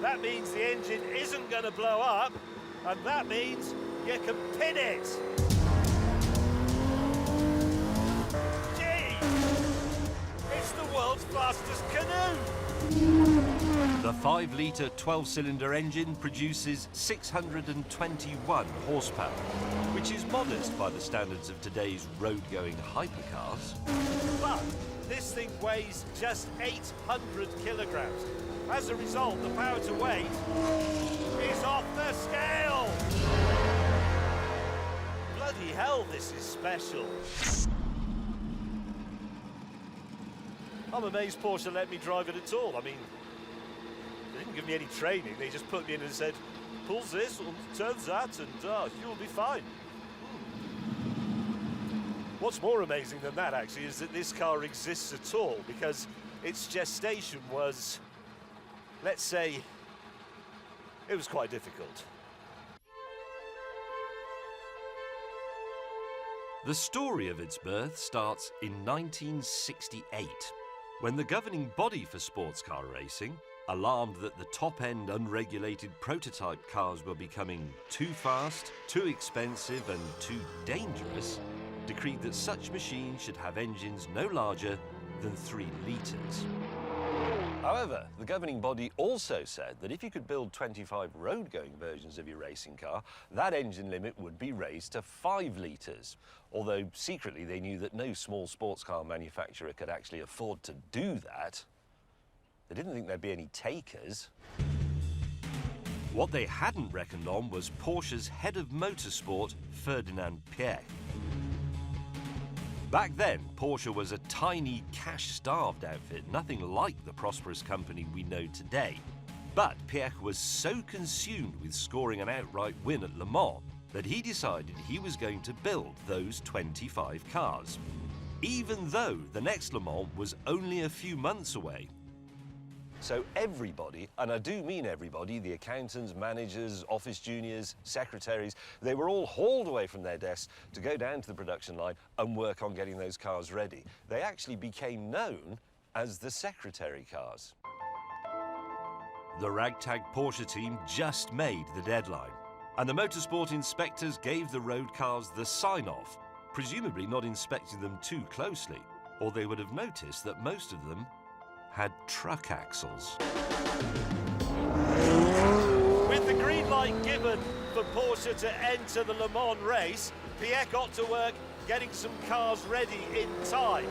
That means the engine isn't going to blow up, and that means you can pin it. Gee! It's the world's fastest canoe! The 5-litre 12-cylinder engine produces 621 horsepower, which is modest by the standards of today's road-going hypercars. But this thing weighs just 800 kilograms. As a result, the power to weight is off the scale. Bloody hell, this is special. I'm amazed Porsche let me drive it at all. I mean, they didn't give me any training. They just put me in and said, pulls this and turns that, and you'll be fine. What's more amazing than that, actually, is that this car exists at all, because its gestation was, let's say, it was quite difficult. The story of its birth starts in 1968, when the governing body for sports car racing, alarmed that the top-end unregulated prototype cars were becoming too fast, too expensive and too dangerous, decreed that such machines should have engines no larger than 3 litres. However, the governing body also said that if you could build 25 road-going versions of your racing car, that engine limit would be raised to 5 litres. Although secretly they knew that no small sports car manufacturer could actually afford to do that. They didn't think there'd be any takers. What they hadn't reckoned on was Porsche's head of motorsport, Ferdinand Piëch. Back then, Porsche was a tiny, cash-starved outfit, nothing like the prosperous company we know today. But Piëch was so consumed with scoring an outright win at Le Mans that he decided he was going to build those 25 cars, even though the next Le Mans was only a few months away. So everybody, and I do mean everybody, the accountants, managers, office juniors, secretaries, they were all hauled away from their desks to go down to the production line and work on getting those cars ready. They actually became known as the secretary cars. The ragtag Porsche team just made the deadline, and the motorsport inspectors gave the road cars the sign-off, presumably not inspecting them too closely, or they would have noticed that most of them had truck axles. With the green light given for Porsche to enter the Le Mans race, Piëch got to work getting some cars ready in time.